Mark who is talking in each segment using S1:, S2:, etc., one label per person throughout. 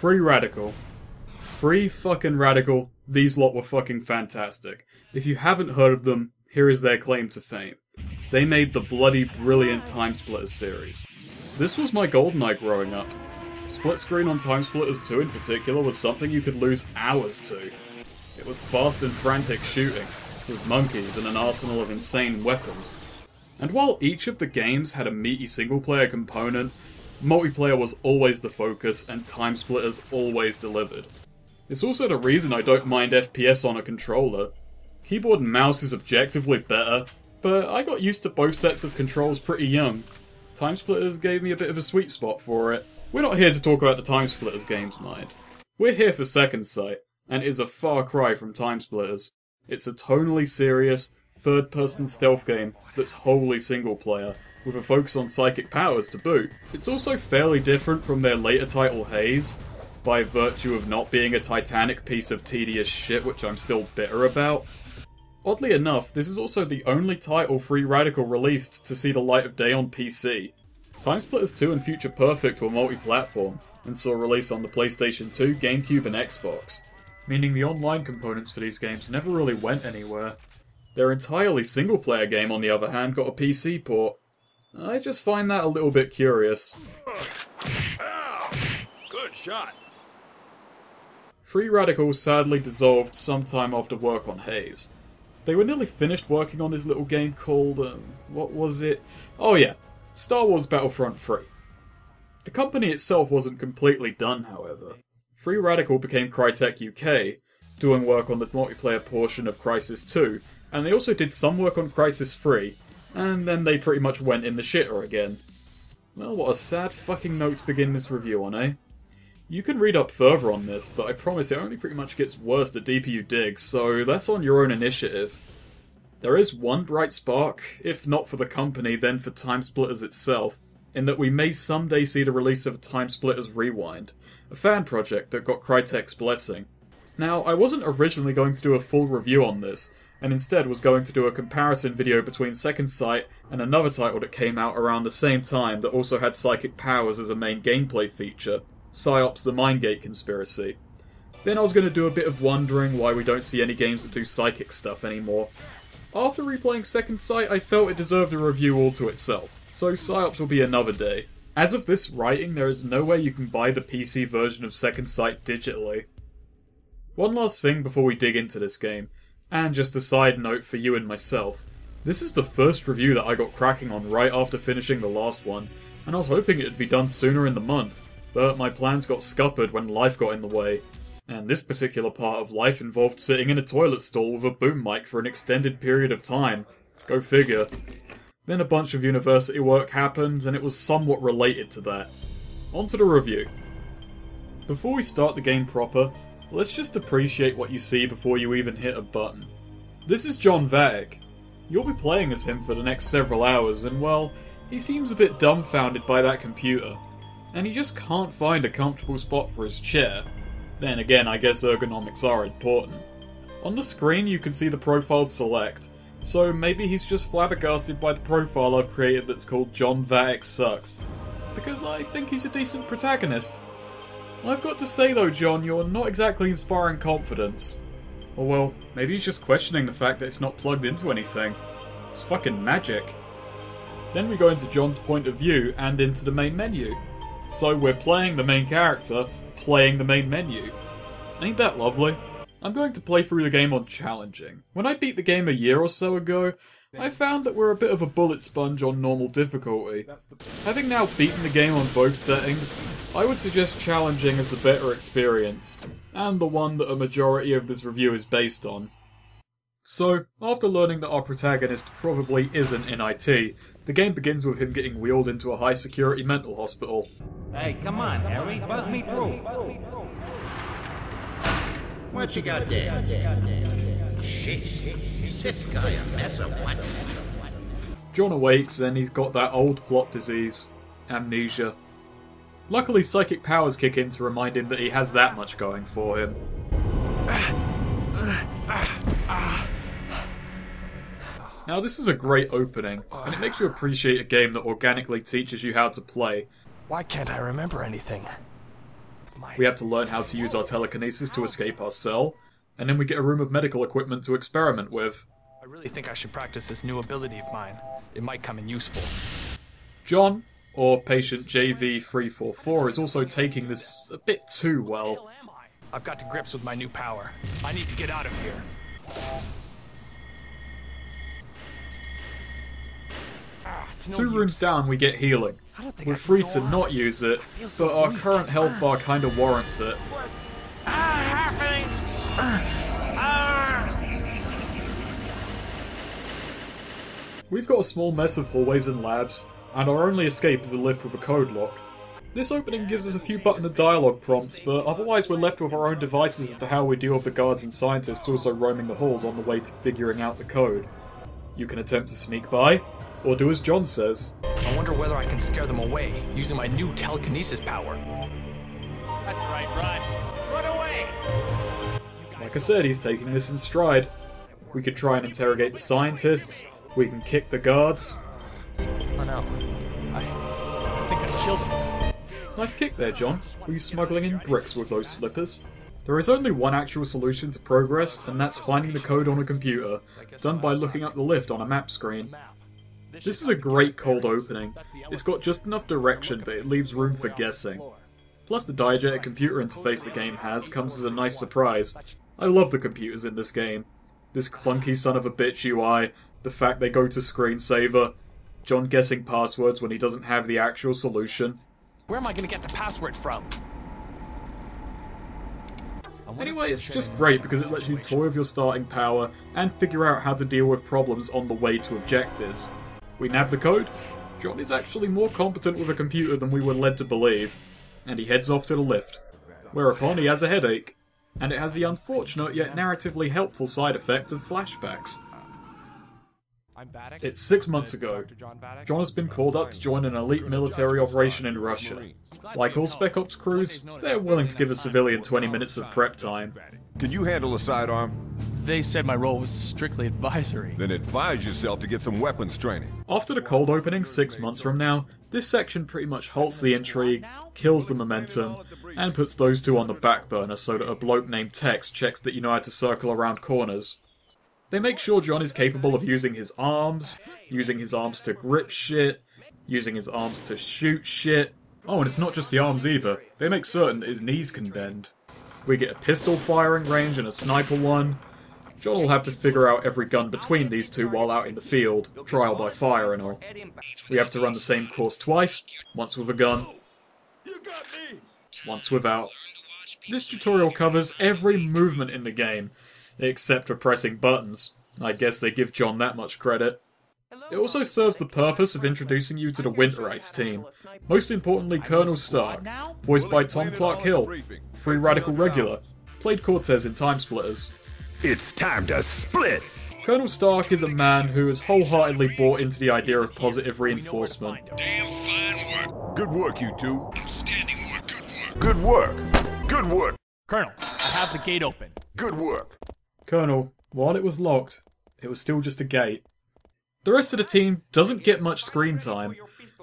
S1: Free Radical. Free fucking Radical. These lot were fucking fantastic. If you haven't heard of them, here is their claim to fame. They made the bloody brilliant Timesplitters series. This was my GoldenEye growing up. Split screen on Timesplitters 2 in particular was something you could lose hours to. It was fast and frantic shooting, with monkeys and an arsenal of insane weapons. And while each of the games had a meaty single-player component, multiplayer was always the focus and Timesplitters always delivered. It's also the reason I don't mind FPS on a controller. Keyboard and mouse is objectively better, but I got used to both sets of controls pretty young. Timesplitters gave me a bit of a sweet spot for it. We're not here to talk about the Timesplitters games, mind. We're here for Second Sight, and it is a far cry from Timesplitters. It's a tonally serious, third-person stealth game that's wholly single-player, with a focus on psychic powers to boot. It's also fairly different from their later title Haze, by virtue of not being a titanic piece of tedious shit which I'm still bitter about. Oddly enough, this is also the only title Free Radical released to see the light of day on PC. Timesplitters 2 and Future Perfect were multi-platform, and saw release on the PlayStation 2, GameCube and Xbox, meaning the online components for these games never really went anywhere. Their entirely single-player game, on the other hand, got a PC port. I just find that a little bit curious.
S2: Good shot.
S1: Free Radical sadly dissolved sometime after work on Haze. They were nearly finished working on this little game called, what was it? Oh yeah, Star Wars Battlefront 3. The company itself wasn't completely done, however. Free Radical became Crytek UK, doing work on the multiplayer portion of Crysis 2, and they also did some work on Crysis 3, and then they pretty much went in the shitter again. Well, what a sad fucking note to begin this review on, eh? You can read up further on this, but I promise it only pretty much gets worse the deeper you dig, so that's on your own initiative. There is one bright spark, if not for the company, then for Timesplitters itself, in that we may someday see the release of a Timesplitters Rewind, a fan project that got Crytek's blessing. Now, I wasn't originally going to do a full review on this, and instead was going to do a comparison video between Second Sight and another title that came out around the same time that also had psychic powers as a main gameplay feature, psi-ops the Mindgate Conspiracy. Then I was going to do a bit of wondering why we don't see any games that do psychic stuff anymore. After replaying Second Sight, I felt it deserved a review all to itself, so psi-ops will be another day. As of this writing, there is no way you can buy the PC version of Second Sight digitally. One last thing before we dig into this game, and just a side note for you and myself. This is the first review that I got cracking on right after finishing the last one, and I was hoping it would be done sooner in the month. But my plans got scuppered when life got in the way, and this particular part of life involved sitting in a toilet stall with a boom mic for an extended period of time. Go figure. Then a bunch of university work happened, and it was somewhat related to that. On to the review. Before we start the game proper, let's just appreciate what you see before you even hit a button. This is John Vatic. You'll be playing as him for the next several hours, and well, he seems a bit dumbfounded by that computer. And he just can't find a comfortable spot for his chair. Then again, I guess ergonomics are important. On the screen you can see the profiles select, so maybe he's just flabbergasted by the profile I've created that's called John Vatic Sucks, because I think he's a decent protagonist. I've got to say though, John, you're not exactly inspiring confidence. Or well, maybe he's just questioning the fact that it's not plugged into anything. It's fucking magic. Then we go into John's point of view and into the main menu. So we're playing the main character, playing the main menu. Ain't that lovely? I'm going to play through the game on challenging. When I beat the game a year or so ago, I found that we're a bit of a bullet sponge on normal difficulty. Having now beaten the game on both settings, I would suggest challenging as the better experience, and the one that a majority of this review is based on. So, after learning that our protagonist probably isn't in IT, the game begins with him getting wheeled into a high-security mental hospital.
S3: Hey, come on, Harry, buzz me through.
S4: What you got there? Shit, is this guy a mess of what?
S1: John awakes and he's got that old plot disease, amnesia. Luckily, psychic powers kick in to remind him that he has that much going for him. Now this is a great opening, and it makes you appreciate a game that organically teaches you how to play.
S5: Why can't I remember anything?
S1: We have to learn how to use our telekinesis to escape our cell, and then we get a room of medical equipment to experiment with.
S2: I really think I should practice this new ability of mine. It might come in useful.
S1: John, or patient JV344, is also taking this a bit too well.
S2: I've got to grips with my new power. I need to get out of here.
S1: Two rooms down, we get healing. We're free to not use it, but our current health bar kinda warrants it.
S2: What's happening?
S1: We've got a small mess of hallways and labs, and our only escape is a lift with a code lock. This opening gives us a few buttoned dialogue prompts, but otherwise we're left with our own devices as to how we deal with the guards and scientists also roaming the halls on the way to figuring out the code. You can attempt to sneak by, or do as John says.
S2: I wonder whether I can scare them away using my new telekinesis power.
S3: That's right, run. Run away!
S1: Like I said, he's taking this in stride. We could try and interrogate the scientists, we can kick the guards.
S2: Oh no. I think I killed him.
S1: Nice kick there, John. Were you smuggling in bricks with those slippers? There is only one actual solution to progress, and that's finding the code on a computer, done by looking up the lift on a map screen. This is a great cold opening. It's got just enough direction, but it leaves room for guessing. Plus the diegetic computer interface the game has comes as a nice surprise. I love the computers in this game. This clunky son of a bitch UI, the fact they go to screensaver, John guessing passwords when he doesn't have the actual solution.
S2: Where am I going to get the password from?
S1: Anyway, it's just great because it lets you toy with your starting power and figure out how to deal with problems on the way to objectives. We nab the code. John is actually more competent with a computer than we were led to believe, and he heads off to the lift. Whereupon he has a headache, and it has the unfortunate yet narratively helpful side effect of flashbacks. It's 6 months ago. John has been called up to join an elite military operation in Russia. Like all Spec Ops crews, they're willing to give a civilian 20 minutes of prep time.
S5: Can you handle a sidearm?
S2: They said my role was strictly advisory.
S5: Then advise yourself to get some weapons training.
S1: After the cold opening 6 months from now, this section pretty much halts the intrigue, kills the momentum, and puts those two on the back burner so that a bloke named Tex checks that you know how to circle around corners. They make sure John is capable of using his arms to grip shit, using his arms to shoot shit. Oh, and it's not just the arms either. They make certain that his knees can bend. We get a pistol firing range and a sniper one. John will have to figure out every gun between these two while out in the field, trial by fire and all. We have to run the same course twice, once with a gun, once without. This tutorial covers every movement in the game, except for pressing buttons. I guess they give John that much credit. It also serves the purpose of introducing you to the Winter Ice team. Most importantly, Colonel Stark, voiced by Tom Clark Hill, Free Radical regular, played Cortez in Timesplitters.
S6: It's time to split!
S1: Colonel Stark is a man who has wholeheartedly bought into the idea of positive reinforcement.
S6: Damn fine work.
S5: Good work, you two.
S6: Outstanding work. Good work.
S5: Good work. Good work.
S2: Colonel, I have the gate open.
S5: Good work.
S1: Colonel, while it was locked, it was still just a gate. The rest of the team doesn't get much screen time,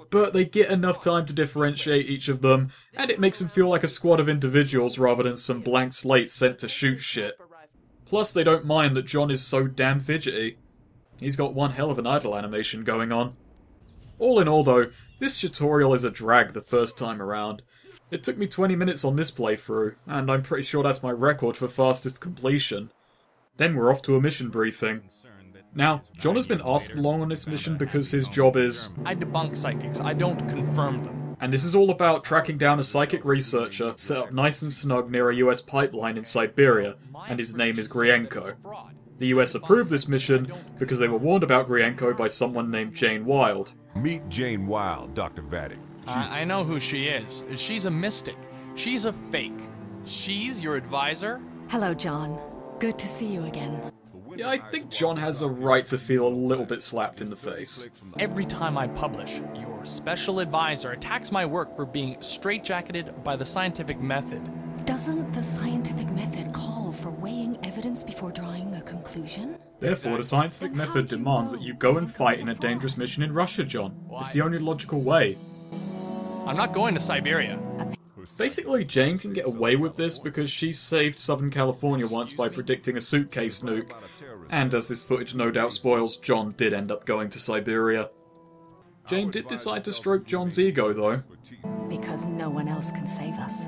S1: but they get enough time to differentiate each of them, and it makes them feel like a squad of individuals rather than some blank slates sent to shoot shit. Plus, they don't mind that John is so damn fidgety. He's got one hell of an idle animation going on. All in all though, this tutorial is a drag the first time around. It took me 20 minutes on this playthrough, and I'm pretty sure that's my record for fastest completion. Then we're off to a mission briefing. Now, John has been asked along on this mission because his job is...
S2: I debunk psychics, I don't confirm them.
S1: And this is all about tracking down a psychic researcher set up nice and snug near a US pipeline in Siberia, and his name is Grienko. The US approved this mission because they were warned about Grienko by someone named Jane Wilde.
S5: Meet Jane Wilde, Dr. Vatic.
S2: I know who she is. She's a mystic. She's a fake. She's your advisor?
S7: Hello, John. Good to see you again.
S1: Yeah, I think John has a right to feel a little bit slapped in the face.
S2: Every time I publish, your special advisor attacks my work for being straitjacketed by the scientific method.
S7: Doesn't the scientific method call for weighing evidence before drawing a conclusion?
S1: Therefore, the scientific method demands that you go and fight in a dangerous mission in Russia, John. It's the only logical way.
S2: I'm not going to Siberia.
S1: Basically, Jane can get away with this because she saved Southern California once by predicting a suitcase nuke, and as this footage no doubt spoils, John did end up going to Siberia. Jane did decide to stroke John's ego, though.
S7: Because no one else can save us.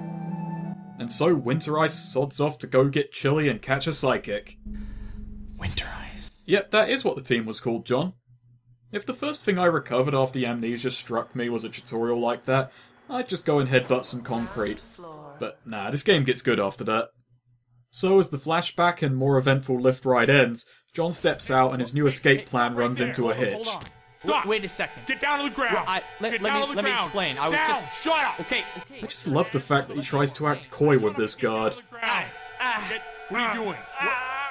S1: And so Winter Ice sods off to go get Chili and catch a psychic.
S2: Winter Ice.
S1: Yep, that is what the team was called, John. If the first thing I recovered after the amnesia struck me was a tutorial like that, I'd just go and headbutt some concrete. But nah, this game gets good after that. So as the flashback and more eventful lift ride ends, John steps out and his new escape plan runs into a hitch.
S2: Hold on.
S3: Stop.
S2: Wait a second.
S3: Get down to the ground.
S2: Let me explain. I was
S3: down.
S2: just...
S3: Shut up.
S2: Okay.
S1: I just love the fact that he tries to act coy with this guard.
S3: What are you doing?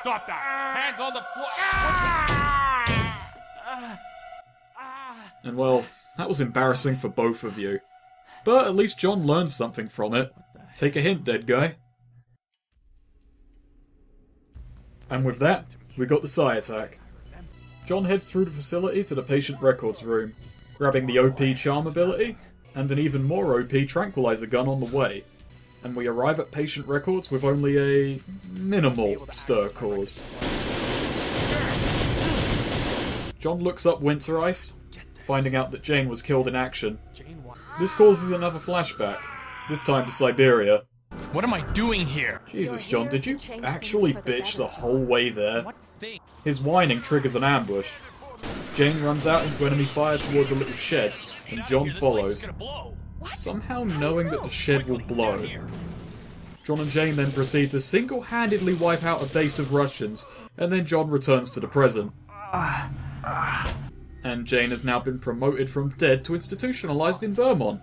S3: Stop that. Hands on the floor.
S1: And well, that was embarrassing for both of you. But at least John learned something from it. Take a hint, dead guy. And with that, we got the psi attack. John heads through the facility to the patient records room, grabbing the OP charm ability, and an even more OP tranquilizer gun on the way. And we arrive at patient records with only a minimal stir caused. John looks up Winter Ice, finding out that Jane was killed in action. This causes another flashback, this time to Siberia.
S2: What am I doing here?
S1: Jesus, John, did you actually bitch the whole way there?
S2: What thing?
S1: His whining triggers an ambush. Jane runs out into enemy fire towards a little shed, and John follows, somehow knowing that the shed will blow. John and Jane then proceed to single-handedly wipe out a base of Russians, and then John returns to the present. And Jane has now been promoted from dead to institutionalized in Vermont.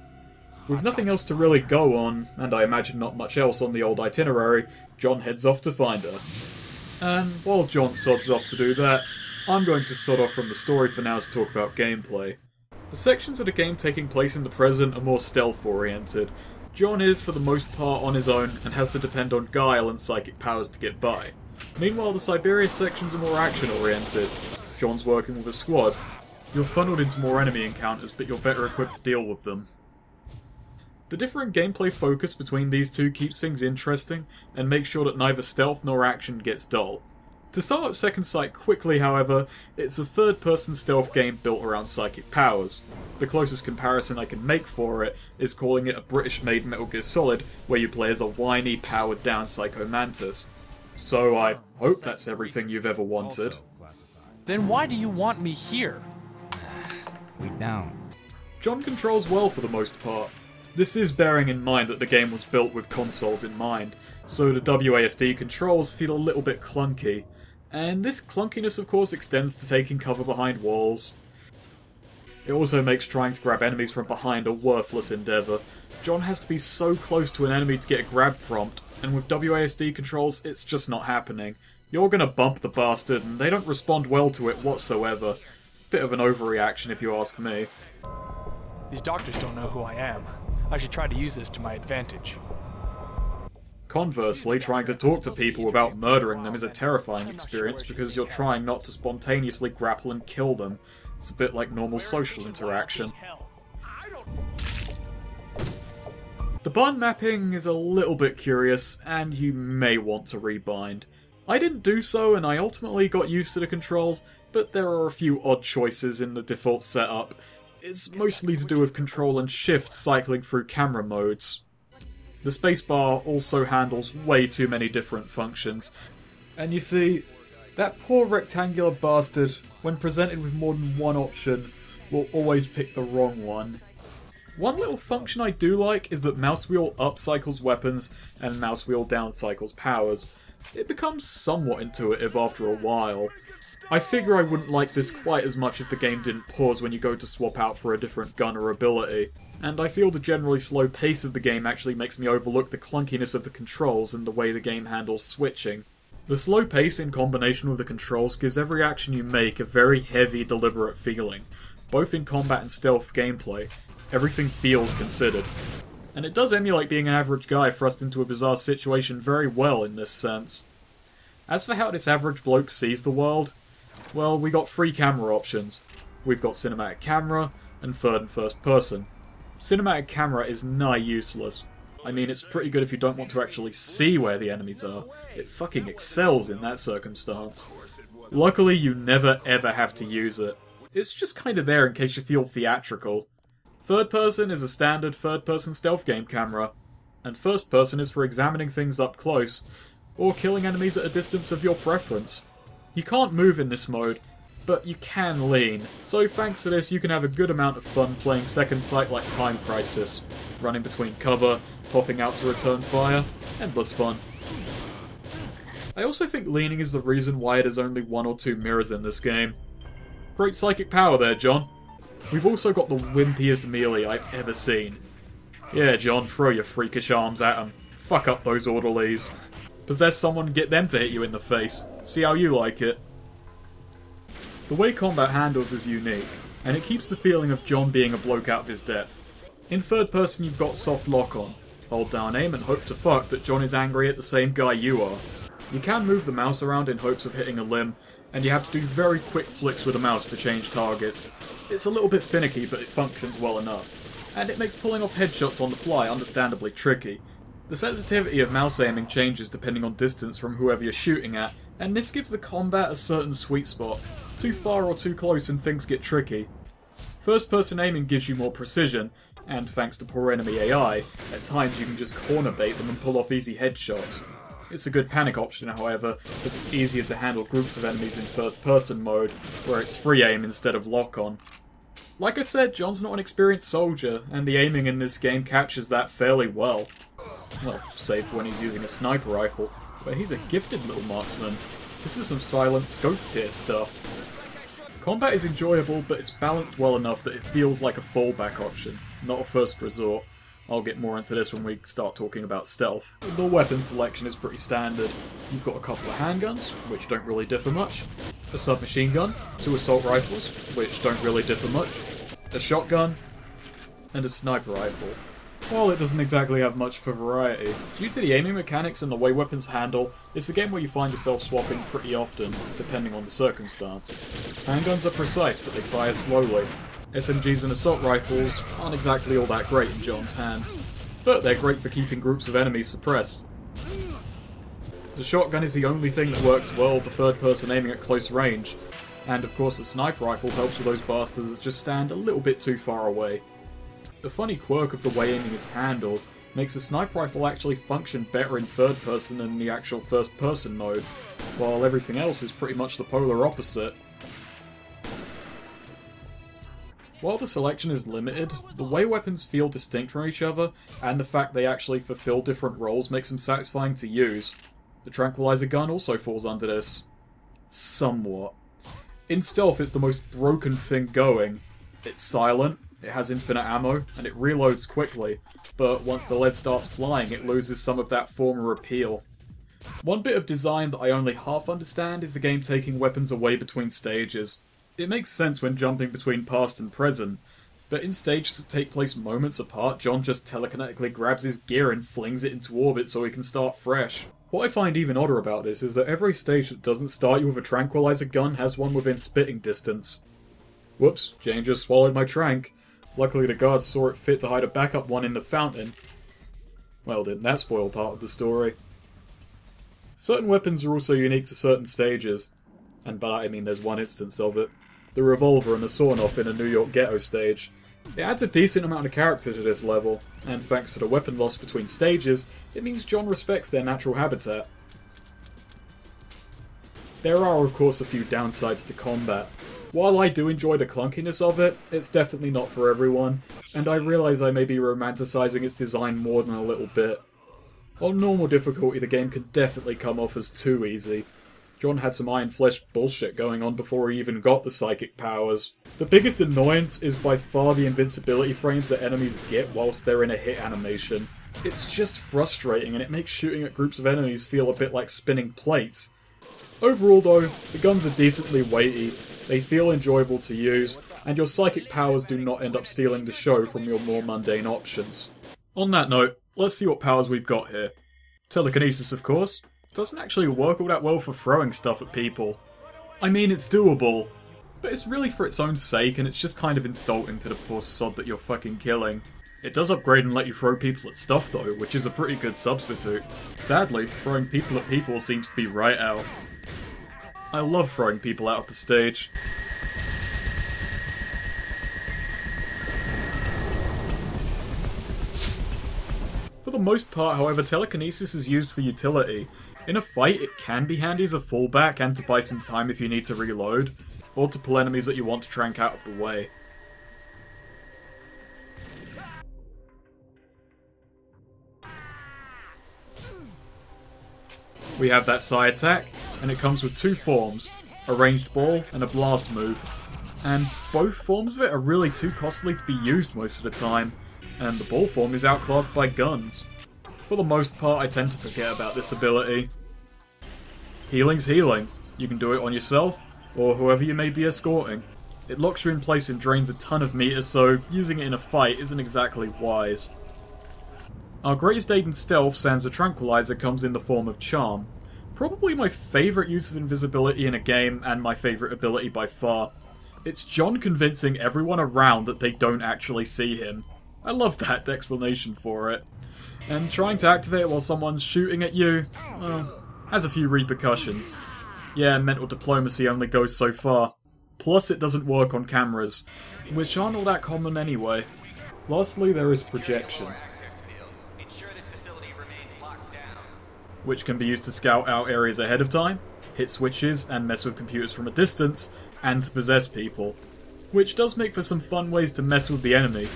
S1: With nothing else to really go on, and I imagine not much else on the old itinerary, John heads off to find her. And while John sods off to do that, I'm going to sod off from the story for now to talk about gameplay. The sections of the game taking place in the present are more stealth-oriented. John is, for the most part, on his own and has to depend on guile and psychic powers to get by. Meanwhile, the Siberia sections are more action-oriented. John's working with a squad. You're funneled into more enemy encounters, but you're better equipped to deal with them. The different gameplay focus between these two keeps things interesting, and makes sure that neither stealth nor action gets dull. To sum up Second Sight quickly, however, it's a third-person stealth game built around psychic powers. The closest comparison I can make for it is calling it a British-made Metal Gear Solid, where you play as a whiny, powered-down Psycho Mantis. So I hope that's everything you've ever wanted.
S2: Then why do you want me here?
S8: We down.
S1: John controls well for the most part. This is bearing in mind that the game was built with consoles in mind, so the WASD controls feel a little bit clunky. And this clunkiness of course extends to taking cover behind walls. It also makes trying to grab enemies from behind a worthless endeavour. John has to be so close to an enemy to get a grab prompt, and with WASD controls it's just not happening. You're gonna bump the bastard and they don't respond well to it whatsoever. Bit of an overreaction if you ask me.
S2: These doctors don't know who I am. I should try to use this to my advantage.
S1: Conversely, trying to talk to people without murdering them is a terrifying experience because you're trying not to spontaneously grapple and kill them. It's a bit like normal social interaction. The bond mapping is a little bit curious, and you may want to rebind. I didn't do so, and I ultimately got used to the controls, but there are a few odd choices in the default setup. It's mostly to do with control and shift cycling through camera modes. The spacebar also handles way too many different functions. And you see, that poor rectangular bastard, when presented with more than one option, will always pick the wrong one. One little function I do like is that mouse wheel up cycles weapons and mouse wheel down cycles powers. It becomes somewhat intuitive after a while. I figure I wouldn't like this quite as much if the game didn't pause when you go to swap out for a different gun or ability, and I feel the generally slow pace of the game actually makes me overlook the clunkiness of the controls and the way the game handles switching. The slow pace in combination with the controls gives every action you make a very heavy, deliberate feeling, both in combat and stealth gameplay. Everything feels considered. And it does emulate being an average guy thrust into a bizarre situation very well in this sense. As for how this average bloke sees the world, well, we got 3 camera options. We've got cinematic camera, and third and first person. Cinematic camera is nigh useless. I mean, it's pretty good if you don't want to actually see where the enemies are. It fucking excels in that circumstance. Luckily, you never ever have to use it. It's just kind of there in case you feel theatrical. Third person is a standard third-person stealth game camera, and first person is for examining things up close, or killing enemies at a distance of your preference. You can't move in this mode, but you can lean, so thanks to this you can have a good amount of fun playing second sight like Time Crisis, running between cover, popping out to return fire, endless fun. I also think leaning is the reason why there's only 1 or 2 mirrors in this game. Great psychic power there, John. We've also got the wimpiest melee I've ever seen. Yeah, John, throw your freakish arms at them. Fuck up those orderlies. Possess someone and get them to hit you in the face. See how you like it. The way combat handles is unique, and it keeps the feeling of John being a bloke out of his depth. In third person you've got soft lock on. Hold down aim and hope to fuck that John is angry at the same guy you are. You can move the mouse around in hopes of hitting a limb, and you have to do very quick flicks with the mouse to change targets. It's a little bit finicky, but it functions well enough. And it makes pulling off headshots on the fly understandably tricky. The sensitivity of mouse aiming changes depending on distance from whoever you're shooting at, and this gives the combat a certain sweet spot. Too far or too close and things get tricky. First person aiming gives you more precision, and thanks to poor enemy AI, at times you can just corner bait them and pull off easy headshots. It's a good panic option, however, as it's easier to handle groups of enemies in first-person mode, where it's free aim instead of lock-on. Like I said, John's not an experienced soldier, and the aiming in this game captures that fairly well. Well, save for when he's using a sniper rifle, but he's a gifted little marksman. This is some silent scope tier stuff. Combat is enjoyable, but it's balanced well enough that it feels like a fallback option, not a first resort. I'll get more into this when we start talking about stealth. The weapon selection is pretty standard. You've got a couple of handguns, which don't really differ much, a submachine gun, 2 assault rifles, which don't really differ much, a shotgun, and a sniper rifle. While it doesn't exactly have much for variety, due to the aiming mechanics and the way weapons handle, it's a game where you find yourself swapping pretty often, depending on the circumstance. Handguns are precise, but they fire slowly. SMGs and assault rifles aren't exactly all that great in John's hands, but they're great for keeping groups of enemies suppressed. The shotgun is the only thing that works well with the third person aiming at close range, and of course the sniper rifle helps with those bastards that just stand a little bit too far away. The funny quirk of the way aiming is handled makes the sniper rifle actually function better in third person than the actual first person mode, while everything else is pretty much the polar opposite. While the selection is limited, the way weapons feel distinct from each other, and the fact they actually fulfill different roles makes them satisfying to use. The tranquilizer gun also falls under this. Somewhat. In stealth, it's the most broken thing going. It's silent, it has infinite ammo, and it reloads quickly, but once the lead starts flying, it loses some of that former appeal. One bit of design that I only half understand is the game taking weapons away between stages. It makes sense when jumping between past and present, but in stages that take place moments apart, John just telekinetically grabs his gear and flings it into orbit so he can start fresh. What I find even odder about this is that every stage that doesn't start you with a tranquilizer gun has one within spitting distance. Whoops, Jane just swallowed my trank. Luckily the guards saw it fit to hide a backup one in the fountain. Well, didn't that spoil part of the story? Certain weapons are also unique to certain stages, and by that I mean there's one instance of it. The revolver and the sawn-off in a New York ghetto stage. It adds a decent amount of character to this level, and thanks to the weapon loss between stages, it means John respects their natural habitat. There are of course a few downsides to combat. While I do enjoy the clunkiness of it, it's definitely not for everyone, and I realise I may be romanticising its design more than a little bit. On normal difficulty the game can definitely come off as too easy. John had some Iron Flesh bullshit going on before he even got the psychic powers. The biggest annoyance is by far the invincibility frames that enemies get whilst they're in a hit animation. It's just frustrating and it makes shooting at groups of enemies feel a bit like spinning plates. Overall though, the guns are decently weighty, they feel enjoyable to use, and your psychic powers do not end up stealing the show from your more mundane options. On that note, let's see what powers we've got here. Telekinesis, of course. Doesn't actually work all that well for throwing stuff at people. I mean, it's doable, but it's really for its own sake, and it's just kind of insulting to the poor sod that you're fucking killing. It does upgrade and let you throw people at stuff though, which is a pretty good substitute. Sadly, throwing people at people seems to be right out. I love throwing people out of the stage. For the most part, however, telekinesis is used for utility. In a fight, it can be handy as a fallback and to buy some time if you need to reload, or to pull enemies that you want to trank out of the way. We have that psi attack, and it comes with two forms, a ranged ball and a blast move. And both forms of it are really too costly to be used most of the time, and the ball form is outclassed by guns. For the most part, I tend to forget about this ability. Healing's healing. You can do it on yourself, or whoever you may be escorting. It locks you in place and drains a ton of meter, so using it in a fight isn't exactly wise. Our greatest aid in stealth, sans a tranquilizer, comes in the form of Charm. Probably my favourite use of invisibility in a game, and my favourite ability by far. It's John convincing everyone around that they don't actually see him. I love that explanation for it. And trying to activate it while someone's shooting at you, well, has a few repercussions. Yeah, mental diplomacy only goes so far. Plus it doesn't work on cameras, which aren't all that common anyway. Lastly, there is projection, which can be used to scout out areas ahead of time, hit switches and mess with computers from a distance, and to possess people. Which does make for some fun ways to mess with the enemy.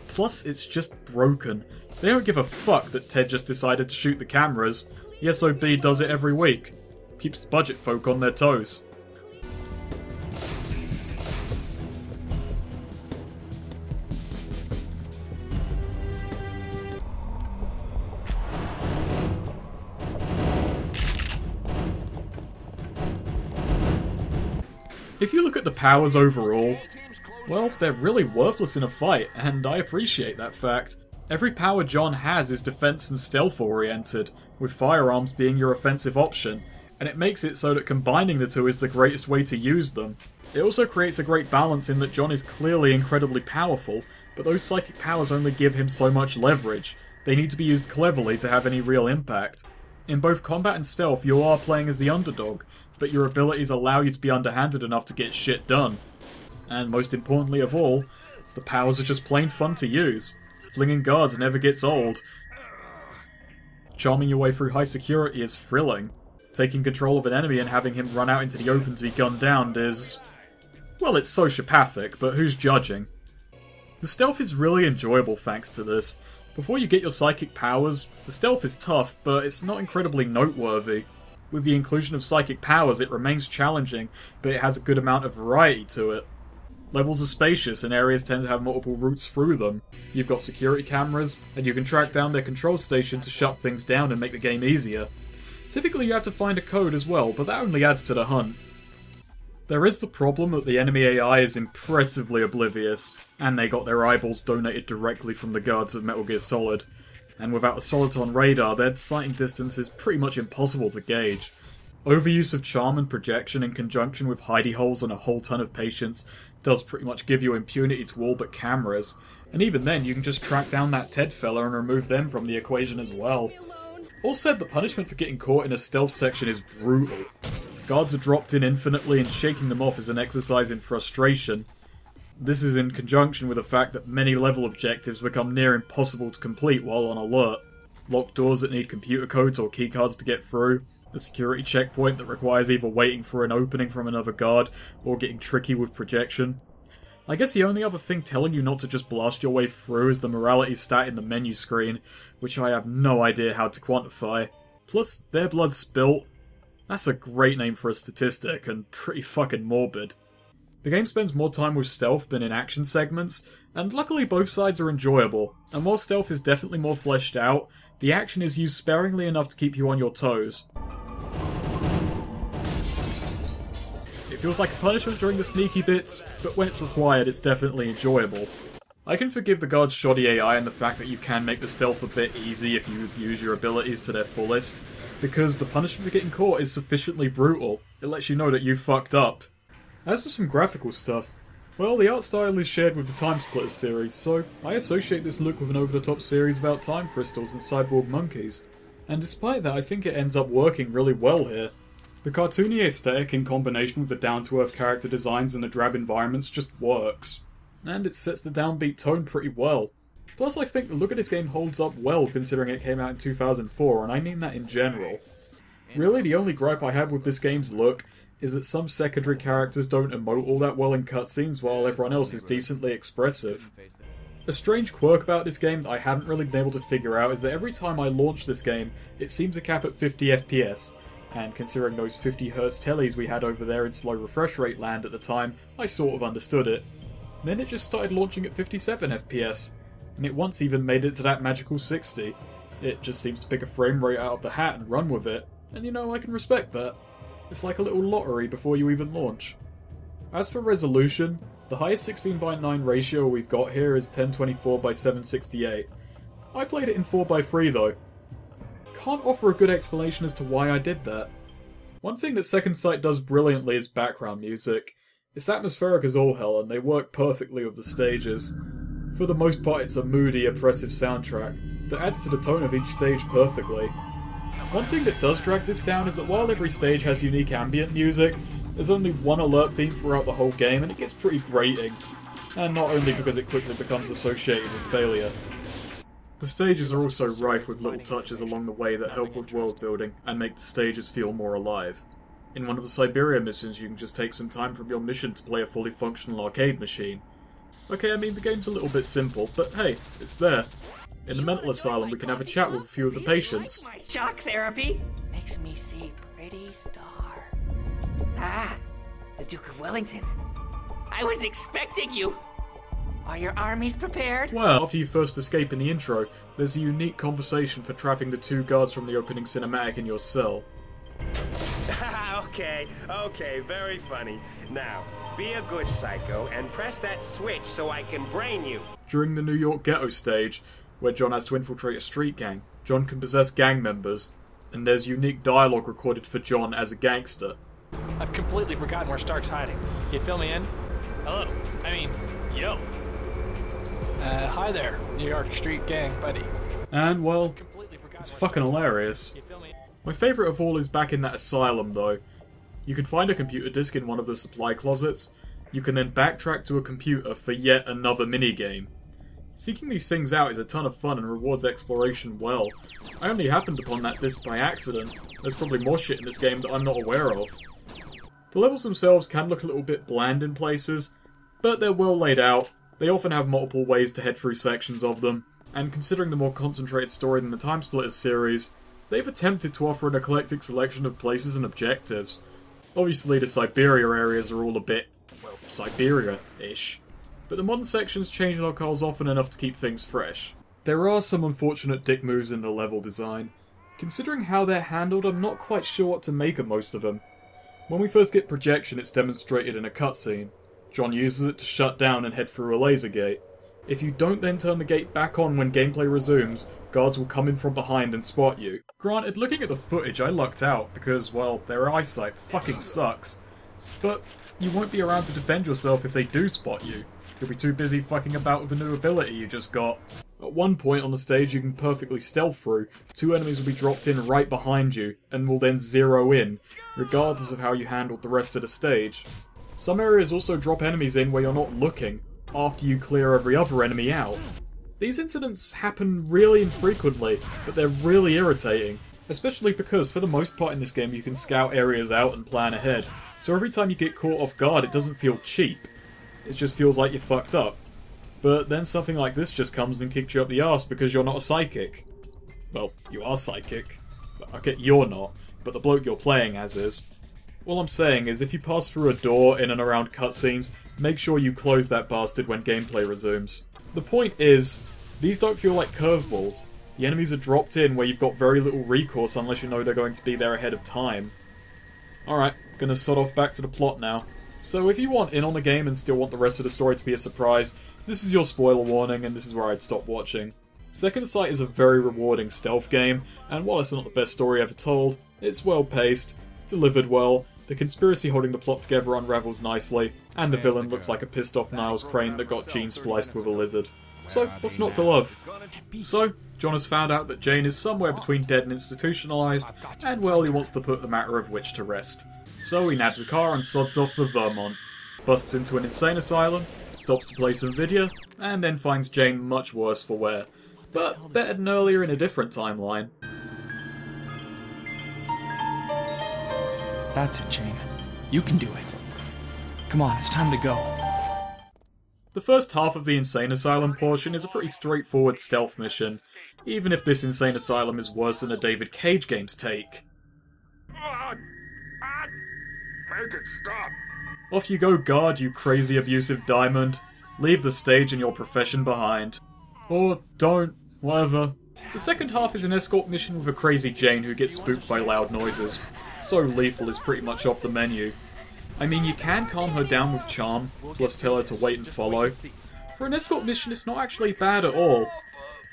S1: Plus, it's just broken. They don't give a fuck that Ted just decided to shoot the cameras. The SOB does it every week. Keeps the budget folk on their toes. If you look at the powers overall, well, they're really worthless in a fight, and I appreciate that fact. Every power John has is defense and stealth oriented, with firearms being your offensive option, and it makes it so that combining the two is the greatest way to use them. It also creates a great balance in that John is clearly incredibly powerful, but those psychic powers only give him so much leverage. They need to be used cleverly to have any real impact. In both combat and stealth, you are playing as the underdog, but your abilities allow you to be underhanded enough to get shit done. And most importantly of all, the powers are just plain fun to use. Flinging guards never gets old. Charming your way through high security is thrilling. Taking control of an enemy and having him run out into the open to be gunned down is... well, it's sociopathic, but who's judging? The stealth is really enjoyable thanks to this. Before you get your psychic powers, the stealth is tough, but it's not incredibly noteworthy. With the inclusion of psychic powers, it remains challenging, but it has a good amount of variety to it. Levels are spacious, and areas tend to have multiple routes through them. You've got security cameras, and you can track down their control station to shut things down and make the game easier. Typically you have to find a code as well, but that only adds to the hunt. There is the problem that the enemy AI is impressively oblivious, and they got their eyeballs donated directly from the guards of Metal Gear Solid. And without a Soliton radar, their sighting distance is pretty much impossible to gauge. Overuse of charm and projection in conjunction with hidey holes and a whole ton of patience does pretty much give you impunity to all but cameras, and even then you can just track down that Ted fella and remove them from the equation as well. All said, the punishment for getting caught in a stealth section is brutal. Guards are dropped in infinitely, and shaking them off is an exercise in frustration. This is in conjunction with the fact that many level objectives become near impossible to complete while on alert. Locked doors that need computer codes or keycards to get through, a security checkpoint that requires either waiting for an opening from another guard or getting tricky with projection. I guess the only other thing telling you not to just blast your way through is the morality stat in the menu screen, which I have no idea how to quantify. Plus, their blood spilt. That's a great name for a statistic, and pretty fucking morbid. The game spends more time with stealth than in action segments, and luckily both sides are enjoyable, and while stealth is definitely more fleshed out, the action is used sparingly enough to keep you on your toes. It feels like a punishment during the sneaky bits, but when it's required it's definitely enjoyable. I can forgive the guard's shoddy AI and the fact that you can make the stealth a bit easy if you use your abilities to their fullest, because the punishment for getting caught is sufficiently brutal. It lets you know that you fucked up. As for some graphical stuff, Well, the art style is shared with the Timesplitters series, so I associate this look with an over-the-top series about time crystals and cyborg monkeys. And despite that, I think it ends up working really well here. The cartoony aesthetic in combination with the down-to-earth character designs and the drab environments just works. And it sets the downbeat tone pretty well. Plus, I think the look of this game holds up well considering it came out in 2004, and I mean that in general. Really, the only gripe I have with this game's look is that some secondary characters don't emote all that well in cutscenes while everyone else is decently expressive. A strange quirk about this game that I haven't really been able to figure out is that every time I launch this game, it seems to cap at 50 FPS, and considering those 50Hz tellies we had over there in slow refresh rate land at the time, I sort of understood it. Then it just started launching at 57 FPS, and it once even made it to that magical 60. It just seems to pick a frame rate out of the hat and run with it, and you know, I can respect that. It's like a little lottery before you even launch. As for resolution, the highest 16:9 ratio we've got here is 1024x768. I played it in 4:3 though. Can't offer a good explanation as to why I did that. One thing that Second Sight does brilliantly is background music. It's atmospheric as all hell and they work perfectly with the stages. For the most part it's a moody, oppressive soundtrack that adds to the tone of each stage perfectly. One thing that does drag this down is that while every stage has unique ambient music, there's only one alert theme throughout the whole game and it gets pretty grating. And not only because it quickly becomes associated with failure. The stages are also rife with little touches along the way that help with world building and make the stages feel more alive. In one of the Siberia missions you can just take some time from your mission to play a fully functional arcade machine. Okay, I mean the game's a little bit simple, but hey, it's there. In the mental asylum we can have a chat with a few of the patients.
S9: My shock therapy makes me see pretty star. Ah, the Duke of Wellington. I was expecting you. Are your armies prepared?
S1: Well, after you first escape in the intro, there's a unique conversation for trapping the two guards from the opening cinematic in your cell.
S10: Okay, very funny. Now, be a good psycho and press that switch so I can brain you.
S1: During the New York ghetto stage, where John has to infiltrate a street gang, John can possess gang members, and there's unique dialogue recorded for John as a gangster.
S2: I've completely forgotten where Stark's hiding. Can you fill me in? Hello. Yo. Hi there, New York street gang buddy.
S1: And, well, it's fucking hilarious. My favourite of all is back in that asylum, though. You can find a computer disk in one of the supply closets. You can then backtrack to a computer for yet another minigame. Seeking these things out is a ton of fun and rewards exploration well. I only happened upon that disc by accident. There's probably more shit in this game that I'm not aware of. The levels themselves can look a little bit bland in places, but they're well laid out. They often have multiple ways to head through sections of them, and considering the more concentrated story than the Timesplitters series, they've attempted to offer an eclectic selection of places and objectives. Obviously the Siberia areas are all a bit, well, Siberia-ish. But the modern sections change locales often enough to keep things fresh. There are some unfortunate dick moves in the level design. Considering how they're handled, I'm not quite sure what to make of most of them. When we first get projection, it's demonstrated in a cutscene. John uses it to shut down and head through a laser gate. If you don't then turn the gate back on when gameplay resumes, guards will come in from behind and spot you. Granted, looking at the footage, I lucked out because, well, their eyesight fucking sucks. But you won't be around to defend yourself if they do spot you. You'll be too busy fucking about with the new ability you just got. At one point on the stage you can perfectly stealth through, two enemies will be dropped in right behind you, and will then zero in, regardless of how you handled the rest of the stage. Some areas also drop enemies in where you're not looking, after you clear every other enemy out. These incidents happen really infrequently, but they're really irritating. Especially because, for the most part in this game, you can scout areas out and plan ahead, so every time you get caught off guard it doesn't feel cheap. It just feels like you're fucked up. But then something like this just comes and kicks you up the arse because you're not a psychic. Well, you are psychic. Okay, you're not, but the bloke you're playing as is. All I'm saying is, if you pass through a door in and around cutscenes, make sure you close that bastard when gameplay resumes. The point is, these don't feel like curveballs. The enemies are dropped in where you've got very little recourse unless you know they're going to be there ahead of time. Alright, gonna sod off back to the plot now. So if you want in on the game and still want the rest of the story to be a surprise, this is your spoiler warning and this is where I'd stop watching. Second Sight is a very rewarding stealth game, and while it's not the best story ever told, it's well paced, it's delivered well, The conspiracy holding the plot together unravels nicely, and the villain looks like a pissed off Niles Crane that got gene spliced with a lizard. So, what's not to love? So, John has found out that Jane is somewhere between dead and institutionalised, and well, he wants to put the matter of which to rest. So he nabs a car and sods off for Vermont, busts into an insane asylum, stops to play some video, and then finds Jane much worse for wear. But better than earlier in a different timeline.
S2: That's it, Jane. You can do it. Come on, it's time to go.
S1: The first half of the insane asylum portion is a pretty straightforward stealth mission, even if this insane asylum is worse than a David Cage game's take.
S6: Make it stop.
S1: Off you go, guard, you crazy abusive diamond. Leave the stage and your profession behind. Or don't, whatever. The second half is an escort mission with a crazy Jane who gets spooked by loud noises. So lethal is pretty much off the menu. I mean, you can calm her down with charm, plus tell her to wait and follow. For an escort mission, it's not actually bad at all.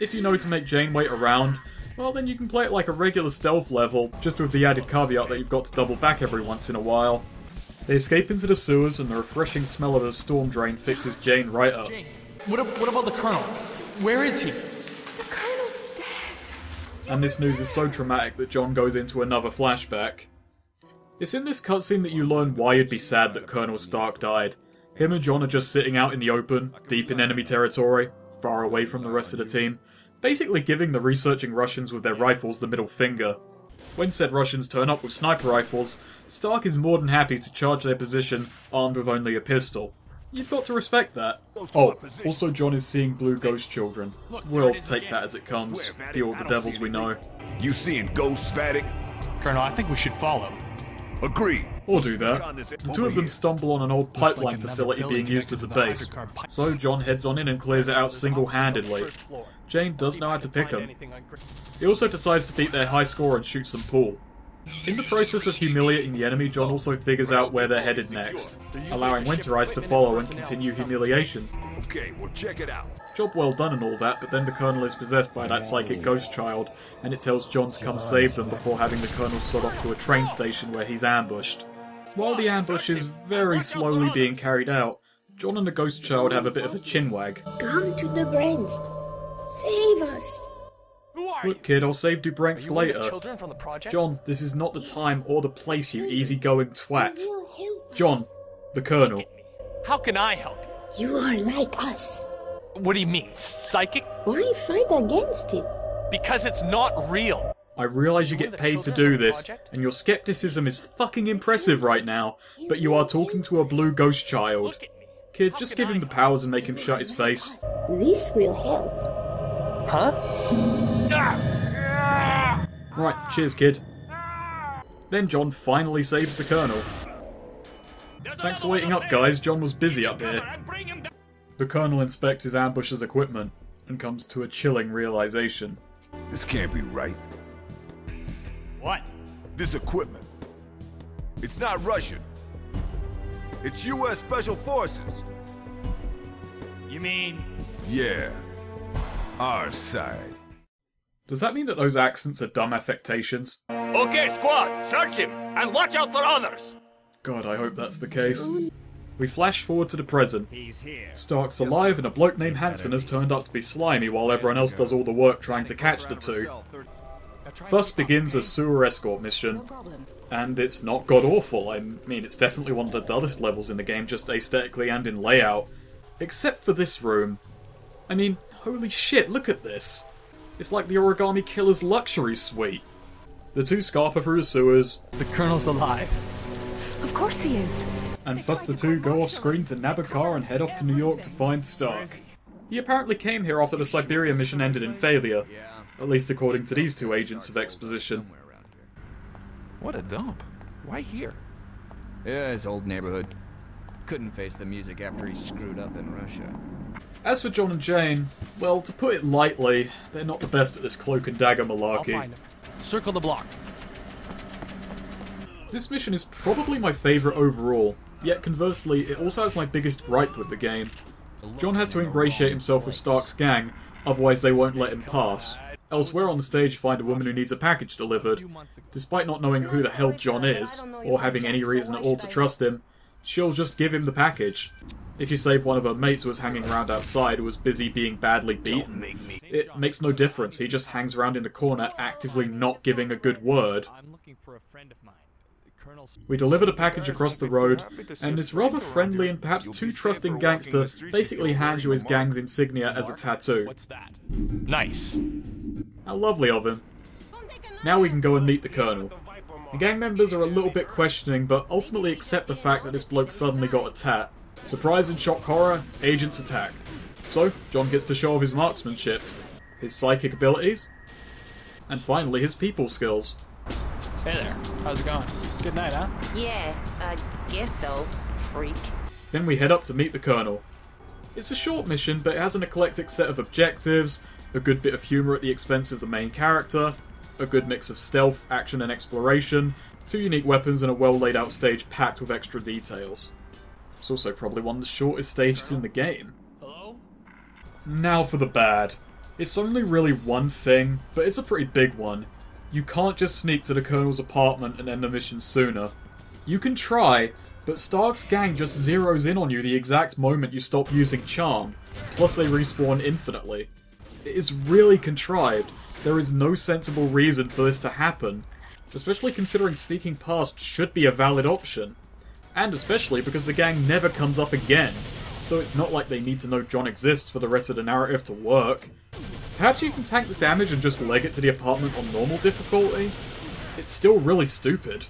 S1: If you know to make Jane wait around, well then you can play it like a regular stealth level, just with the added caveat that you've got to double back every once in a while. They escape into the sewers, and the refreshing smell of a storm drain fixes Jane right up.
S2: Jane, what about the Colonel? Where is he?
S7: The Colonel's dead.
S1: And this news is so traumatic that John goes into another flashback. It's in this cutscene that you learn why you'd be sad that Colonel Stark died. Him and John are just sitting out in the open, deep in enemy territory, far away from the rest of the team, basically giving the researching Russians with their rifles the middle finger. When said Russians turn up with sniper rifles, Stark is more than happy to charge their position armed with only a pistol. You've got to respect that. Oh, also John is seeing blue ghost children. We'll take that as it comes. Deal with the devils we know.
S5: You seeing ghosts, Vatic?
S2: Colonel, I think we should follow.
S5: Agreed.
S1: Or do that. The two of them stumble on an old pipeline facility being used as a base, so John heads on in and clears it out single-handedly. Jane does know how to pick them. He also decides to beat their high score and shoot some pool. In the process of humiliating the enemy, John also figures out where they're headed next, allowing Winter Eyes to follow and continue humiliation.
S5: Okay, well check it out.
S1: Job well done and all that, but then the Colonel is possessed by that psychic ghost child, and it tells John to come save them before having the Colonel sod off to a train station where he's ambushed. While the ambush is very slowly being carried out, John and the ghost child have a bit of a chinwag.
S11: Come to the brains. Save us.
S1: Look kid, I'll save Dubranx later.
S2: Children from the project?
S1: John, this is not the time or the place, you easygoing twat. John, the Colonel.
S2: How can I help you?
S11: You are like us.
S2: What do you mean, psychic?
S11: Why fight against it?
S2: Because it's not real.
S1: I realise you get paid to do this, and your skepticism is fucking impressive right now, but you are talking to a blue ghost child. Kid, just give him the powers and make him shut his face.
S11: This will help.
S2: Huh?
S1: Right, cheers kid. Then John finally saves the Colonel. Thanks for waiting up guys, John was busy up here. The Colonel inspects his ambusher's equipment, and comes to a chilling realisation.
S5: This can't be right.
S2: What?
S5: This equipment. It's not Russian. It's U.S. Special Forces.
S2: You mean?
S5: Yeah. Our side.
S1: Does that mean that those accents are dumb affectations?
S3: Okay, squad, search him, and watch out for others!
S1: God, I hope that's the case. We flash forward to the present.
S3: He's here.
S1: Stark's alive and a bloke named Hanson has turned up to be slimy while everyone else does all the work trying to catch the two. Thus begins a sewer escort mission. And it's not god-awful. I mean, it's definitely one of the dullest levels in the game, just aesthetically and in layout. Except for this room. I mean, holy shit, look at this. It's like the Origami Killer's luxury suite. The two scarper through the sewers.
S2: The Colonel's alive.
S7: Of course he is.
S1: And thus the two go off screen to nab a car and head off to New York to find Stark. He apparently came here after the Siberia mission ended in failure. At least according to these two agents of exposition.
S12: What a dump. Why here?
S13: Yeah, his old neighborhood. Couldn't face the music after he screwed up in Russia.
S1: As for John and Jane, well, to put it lightly, they're not the best at this cloak and dagger malarkey.
S2: I'll find him. Circle the block.
S1: This mission is probably my favourite overall, yet conversely, it also has my biggest gripe with the game. John has to ingratiate himself with Stark's gang, otherwise they won't let him pass. Elsewhere on the stage, you find a woman who needs a package delivered. Despite not knowing who the hell John is, or having any reason at all to trust him, she'll just give him the package. If you save one of her mates who was hanging around outside who was busy being badly beaten, it makes no difference. He just hangs around in the corner, actively not giving a good word. We deliver the package across the road, and this rather friendly and perhaps too trusting gangster basically hands you his gang's insignia as a tattoo.
S2: What's that? Nice.
S1: How lovely of him. Now we can go and meet the Colonel. The gang members are a little bit questioning, but ultimately accept the fact that this bloke suddenly got a tat. Surprise and shock horror, agents attack. So, John gets to show off his marksmanship, his psychic abilities, and finally his people skills.
S2: Hey there, how's it going? Good night, huh?
S9: Yeah, I guess so, freak.
S1: Then we head up to meet the Colonel. It's a short mission, but it has an eclectic set of objectives, a good bit of humour at the expense of the main character, a good mix of stealth, action and exploration, 2 unique weapons and a well laid out stage packed with extra details. It's also probably one of the shortest stages in the game.
S2: Hello?
S1: Now for the bad. It's only really one thing, but it's a pretty big one. You can't just sneak to the Colonel's apartment and end the mission sooner. You can try, but Stark's gang just zeroes in on you the exact moment you stop using charm, plus they respawn infinitely. It is really contrived. There is no sensible reason for this to happen, especially considering sneaking past should be a valid option. And especially because the gang never comes up again, so it's not like they need to know John exists for the rest of the narrative to work. Perhaps you can tank the damage and just leg it to the apartment on normal difficulty? It's still really stupid.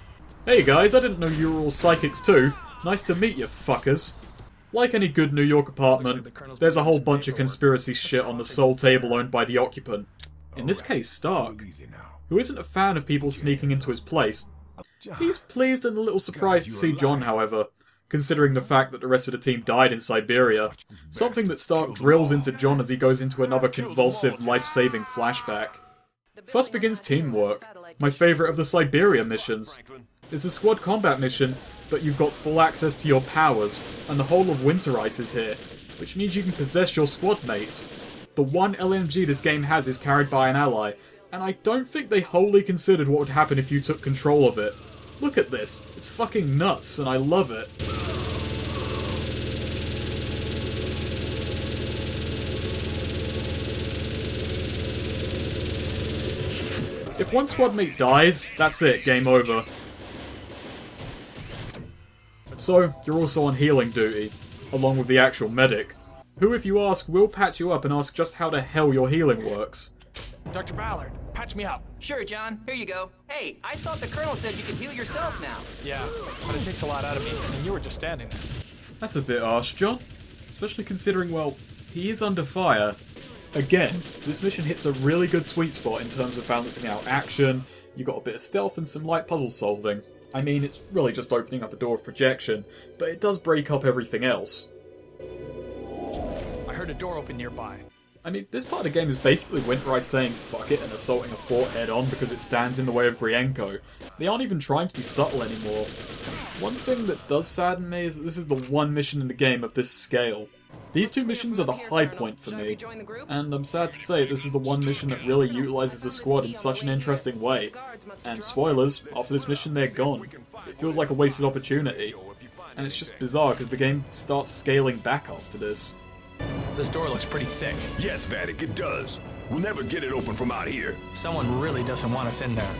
S1: Hey guys, I didn't know you were all psychics too. Nice to meet you, fuckers. Like any good New York apartment, there's a whole bunch of conspiracy shit on the sole table owned by the occupant. In this case, Stark, who isn't a fan of people sneaking into his place. He's pleased and a little surprised to see John, however, considering the fact that the rest of the team died in Siberia, something that Stark drills into John as he goes into another convulsive, life-saving flashback. First begins teamwork, my favourite of the Siberia missions. It's a squad combat mission, but you've got full access to your powers, and the whole of Winter Ice is here, which means you can possess your squad mates. The one LMG this game has is carried by an ally, and I don't think they wholly considered what would happen if you took control of it. Look at this, it's fucking nuts, and I love it. If one squad mate dies, that's it, game over. So, you're also on healing duty, along with the actual medic, who, if you ask, will patch you up and ask just how the hell your healing works.
S2: Dr. Ballard, patch me up.
S9: Sure, John. Here you go. Hey, I thought the Colonel said you could heal yourself now.
S2: Yeah, but it takes a lot out of me, and you were just standing there.
S1: That's a bit harsh, John. Especially considering, well, he is under fire. Again, this mission hits a really good sweet spot in terms of balancing out action, you got a bit of stealth and some light puzzle solving. I mean, it's really just opening up a door of projection, but it does break up everything else.
S2: I heard a door open nearby.
S1: I mean, this part of the game is basically Winter Ice saying fuck it and assaulting a fort head-on because it stands in the way of Grienko. They aren't even trying to be subtle anymore. One thing that does sadden me is that this is the one mission in the game of this scale. These two missions are the high point for me, and I'm sad to say this is the one mission that really utilises the squad in such an interesting way. And spoilers, after this mission they're gone. It feels like a wasted opportunity. And it's just bizarre because the game starts scaling back after this.
S2: This door looks pretty thick.
S5: Yes, Vatic, it does. We'll never get it open from out here.
S2: Someone really doesn't want us in there.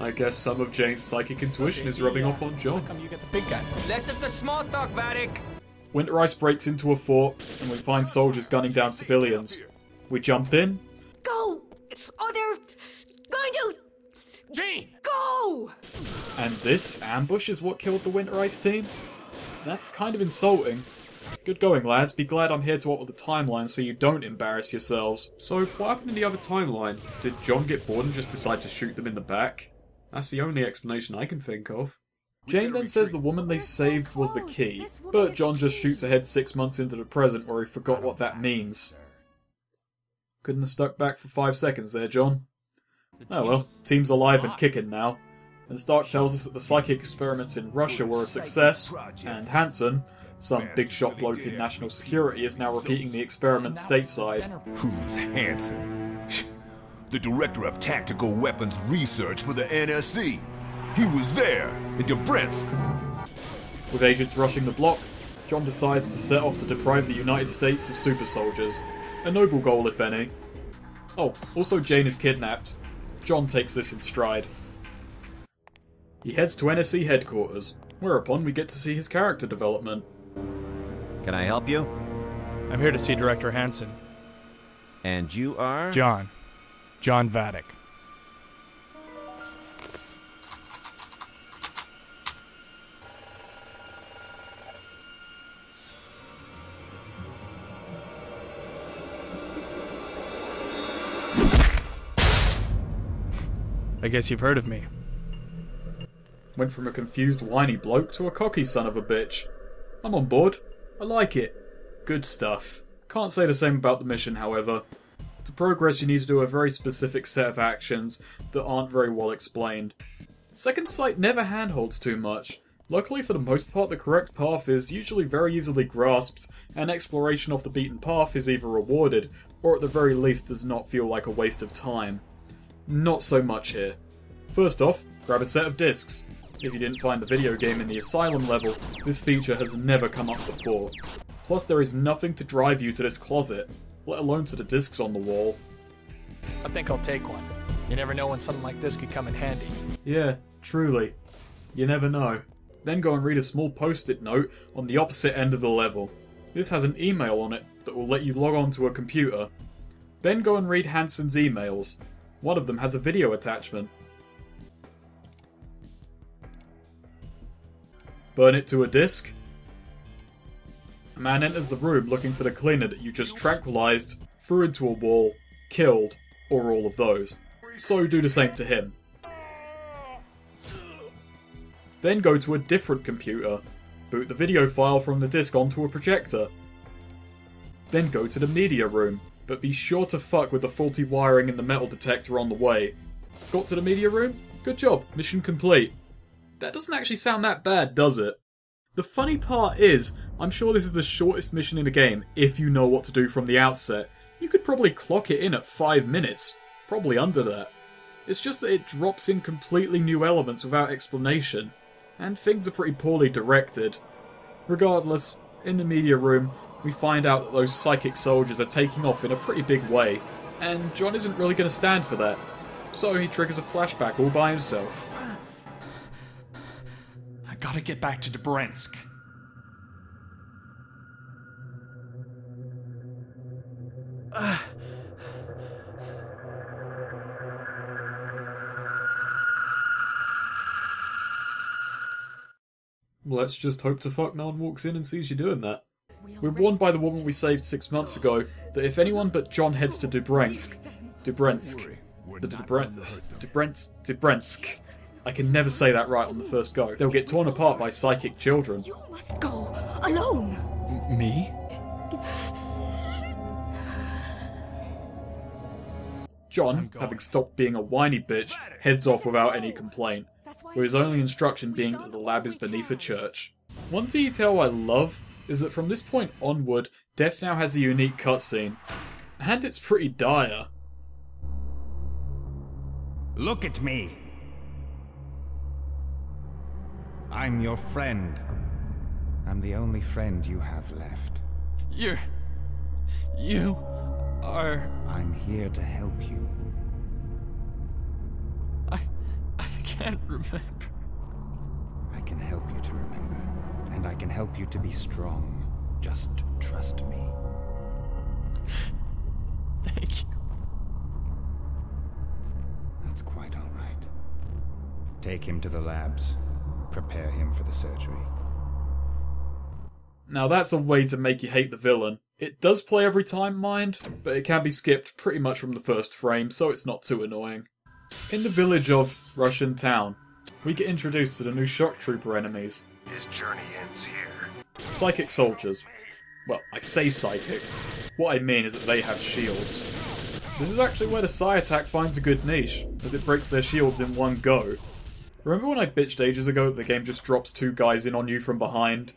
S1: I guess some of Jane's psychic intuition is rubbing off on John.
S2: How come you get the big guy?
S9: Less of the small talk, Vatic.
S1: Winter Ice breaks into a fort, and we find soldiers gunning down civilians. We jump in.
S11: Go! Oh, they're going to...
S2: Jane!
S11: Go!
S1: And this ambush is what killed the Winter Ice team? That's kind of insulting. Good going, lads. Be glad I'm here to alter the timeline so you don't embarrass yourselves. So, what happened in the other timeline? Did John get bored and just decide to shoot them in the back? That's the only explanation I can think of. Jane then says the woman they saved was the key, but John just shoots ahead 6 months into the present where he forgot what that means. Couldn't have stuck back for 5 seconds there, John. Oh well, team's alive and kicking now. And Stark tells us that the psychic experiments in Russia were a success, and Hansen, some big shot bloke in national security, is now repeating the experiment stateside.
S5: Who's Hansen? the director of tactical weapons research for the NSC. He was there in Debrensk.
S1: With agents rushing the block, John decides to set off to deprive the United States of super soldiers. A noble goal, if any. Oh, also Jane is kidnapped. John takes this in stride. He heads to NSC headquarters, whereupon we get to see his character development.
S14: Can I help you?
S15: I'm here to see Director Hansen.
S14: And you are?
S15: John Vadek. I guess you've heard of me.
S1: Went from a confused whiny bloke to a cocky son of a bitch. I'm on board. I like it. Good stuff. Can't say the same about the mission, however. To progress, you need to do a very specific set of actions that aren't very well explained. Second Sight never handholds too much. Luckily, for the most part, the correct path is usually very easily grasped, and exploration of the beaten path is either rewarded, or at the very least does not feel like a waste of time. Not so much here. First off, grab a set of discs. If you didn't find the video game in the Asylum level, this feature has never come up before. Plus, there is nothing to drive you to this closet, let alone to the discs on the wall.
S2: I think I'll take one. You never know when something like this could come in handy.
S1: Yeah, truly. You never know. Then go and read a small post-it note on the opposite end of the level. This has an email on it that will let you log on to a computer. Then go and read Hansen's emails. One of them has a video attachment. Burn it to a disc. A man enters the room looking for the cleaner that you just tranquilized, threw into a wall, killed, or all of those. So do the same to him. Then go to a different computer, boot the video file from the disc onto a projector. Then go to the media room, but be sure to fuck with the faulty wiring in the metal detector on the way. Got to the media room? Good job, mission complete. That doesn't actually sound that bad, does it? The funny part is, I'm sure this is the shortest mission in the game if you know what to do from the outset. You could probably clock it in at 5 minutes, probably under that. It's just that it drops in completely new elements without explanation, and things are pretty poorly directed. Regardless, in the media room, we find out that those psychic soldiers are taking off in a pretty big way, and John isn't really going to stand for that. So he triggers a flashback all by himself.
S3: I gotta get back to Debrensk.
S1: Let's just hope to fuck no one walks in and sees you doing that. We're warned by the woman we saved 6 months ago that if anyone but John heads to Debrensk, I can never say that right on the first go. They'll get torn apart by psychic children.
S11: You must go alone.
S2: Me?
S1: John, having stopped being a whiny bitch, heads off without any complaint, with his only instruction being that the lab is beneath a church. One detail I love is that from this point onward, Death now has a unique cutscene, and it's pretty dire.
S8: Look at me! I'm your friend. I'm the only friend you have left.
S2: You are...
S8: I'm here to help you.
S2: I can't remember.
S8: I can help you to remember. And I can help you to be strong. Just trust me.
S2: Thank you.
S8: That's quite all right. Take him to the labs. Prepare him for the surgery.
S1: Now that's a way to make you hate the villain. It does play every time, mind, but it can be skipped pretty much from the first frame, so it's not too annoying. In the village of Russian Town, we get introduced to the new shock trooper enemies.
S5: His journey ends here.
S1: Psychic soldiers. Well, I say psychic. What I mean is that they have shields. This is actually where the psi attack finds a good niche, as it breaks their shields in one go. Remember when I bitched ages ago that the game just drops 2 guys in on you from behind?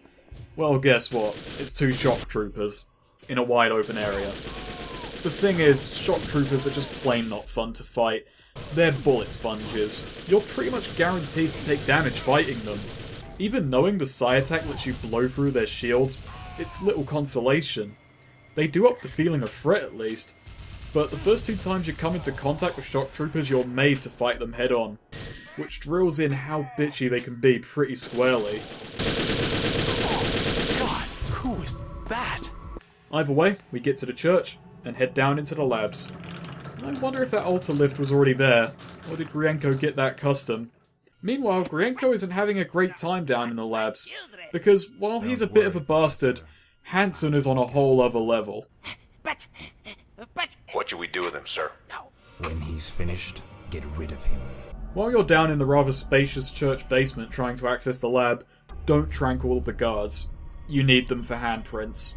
S1: Well, guess what? It's 2 shock troopers, in a wide open area. The thing is, shock troopers are just plain not fun to fight. They're bullet sponges. You're pretty much guaranteed to take damage fighting them. Even knowing the psi attack lets you blow through their shields, it's little consolation. They do up the feeling of threat at least, but the first 2 times you come into contact with shock troopers, you're made to fight them head on, which drills in how bitchy they can be pretty squarely.
S2: God, who is that?
S1: Either way, we get to the church and head down into the labs. I wonder if that altar lift was already there, or did Grienko get that custom? Meanwhile, Grienko isn't having a great time down in the labs, because while he's a bit of a bastard, Hansen is on a whole other level.
S16: But... What should we do with him, sir?
S8: When he's finished, get rid of him.
S1: While you're down in the rather spacious church basement trying to access the lab, don't tranquil the guards. You need them for handprints.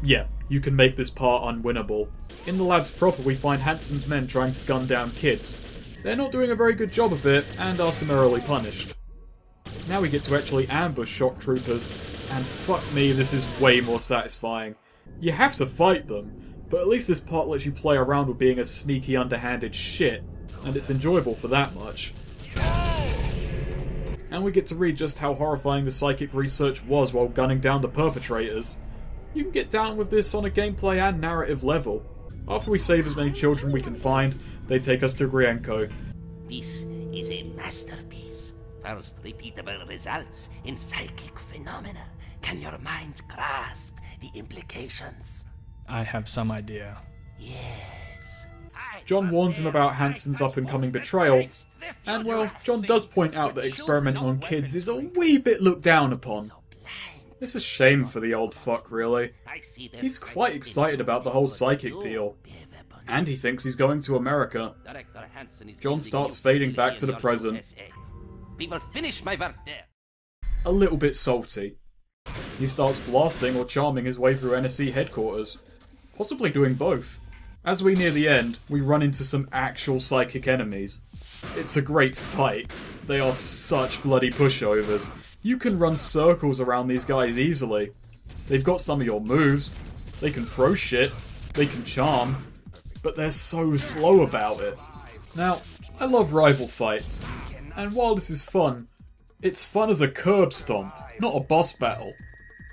S1: Yeah, you can make this part unwinnable. In the labs proper, we find Hansen's men trying to gun down kids. They're not doing a very good job of it, and are summarily punished. Now we get to actually ambush shock troopers, and fuck me, this is way more satisfying. You have to fight them, but at least this part lets you play around with being a sneaky, underhanded shit, and it's enjoyable for that much. And we get to read just how horrifying the psychic research was while gunning down the perpetrators. You can get down with this on a gameplay and narrative level. After we save as many children we can find, they take us to Grienko.
S17: This is a masterpiece. First repeatable results in psychic phenomena. Can your mind grasp the implications?
S15: I have some idea.
S17: Yes.
S1: John warns him about Hansen's up-and-coming betrayal, and well, John does point out that experimenting on kids is a wee bit looked down upon. It's a shame for the old fuck, really. He's quite excited about the whole psychic deal, and he thinks he's going to America. John starts fading back to the present.
S17: We will finish my work there.
S1: A little bit salty. He starts blasting or charming his way through NSC headquarters, possibly doing both. As we near the end, we run into some actual psychic enemies. It's a great fight. They are such bloody pushovers. You can run circles around these guys easily. They've got some of your moves, they can throw shit, they can charm, but they're so slow about it. Now, I love rival fights, and while this is fun, it's fun as a curb stomp, not a boss battle.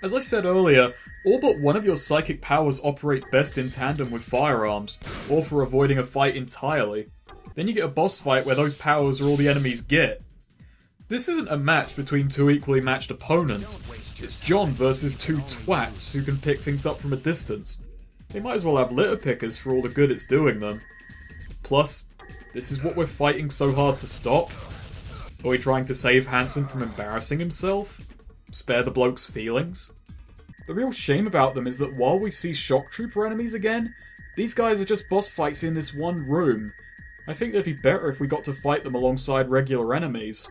S1: As I said earlier, all but one of your psychic powers operate best in tandem with firearms, or for avoiding a fight entirely. Then you get a boss fight where those powers are all the enemies get. This isn't a match between 2 equally matched opponents. It's John versus 2 twats who can pick things up from a distance. They might as well have litter pickers for all the good it's doing them. Plus, this is what we're fighting so hard to stop? Are we trying to save Hansen from embarrassing himself? Spare the bloke's feelings? The real shame about them is that while we see shock trooper enemies again, these guys are just boss fights in this one room. I think it'd be better if we got to fight them alongside regular enemies.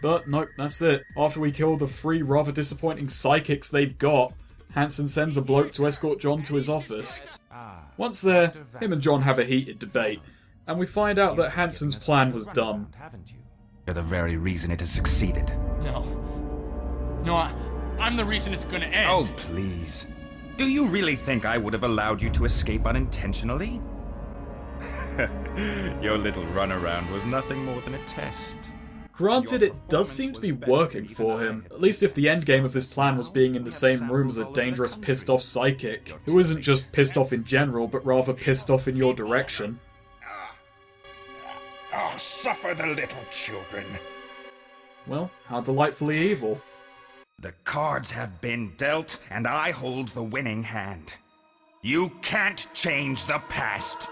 S1: But nope, that's it. After we kill the 3 rather disappointing psychics they've got, Hansen sends a bloke to escort John to his office. Once there, him and John have a heated debate, and we find out that Hansen's plan was dumb.
S8: You're the very reason it has succeeded.
S3: No, I'm the reason it's gonna end.
S18: Oh, please. Do you really think I would have allowed you to escape unintentionally? Your little runaround was nothing more than a test.
S1: Granted, it does seem to be working for him, at least if the endgame of this plan was being in the same room as a dangerous pissed off psychic, who isn't just pissed off in general, but rather pissed off in your direction.
S16: Oh, suffer the little children.
S1: Well, how delightfully evil.
S18: The cards have been dealt, and I hold the winning hand. You can't change the past.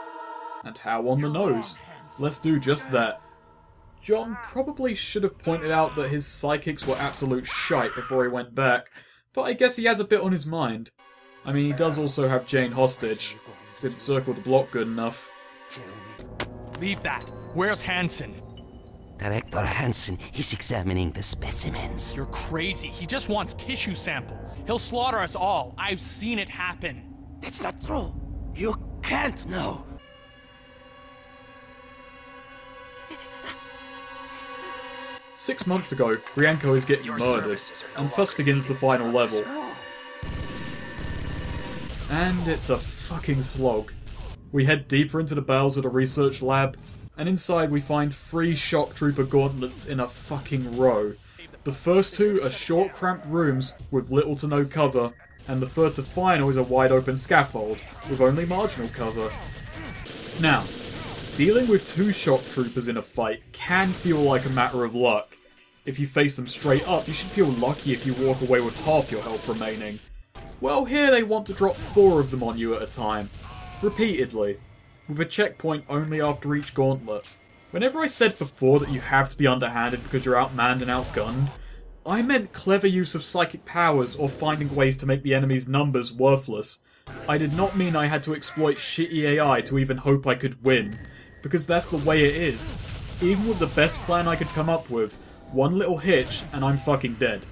S1: And how on the nose. Let's do just that. John probably should have pointed out that his psychics were absolute shite before he went back, but I guess he has a bit on his mind. I mean, he does also have Jane hostage. Didn't circle the block good enough.
S3: Leave that. Where's Hansen?
S17: Director Hansen is examining the specimens.
S3: You're crazy. He just wants tissue samples. He'll slaughter us all. I've seen it happen.
S17: That's not true. You can't know.
S1: Six months ago, Grienko is getting murdered, and thus begins the final level. And it's a fucking slog. We head deeper into the bowels of the research lab, and inside we find 3 shock trooper gauntlets in a fucking row. The first 2 are short, cramped rooms with little to no cover, and the third to final is a wide open scaffold with only marginal cover. Now, dealing with 2 shock troopers in a fight can feel like a matter of luck. If you face them straight up, you should feel lucky if you walk away with half your health remaining. Well, here they want to drop 4 of them on you at a time. Repeatedly. With a checkpoint only after each gauntlet. Whenever I said before that you have to be underhanded because you're outmanned and outgunned, I meant clever use of psychic powers or finding ways to make the enemy's numbers worthless. I did not mean I had to exploit shitty AI to even hope I could win, because that's the way it is. Even with the best plan I could come up with, one little hitch and I'm fucking dead.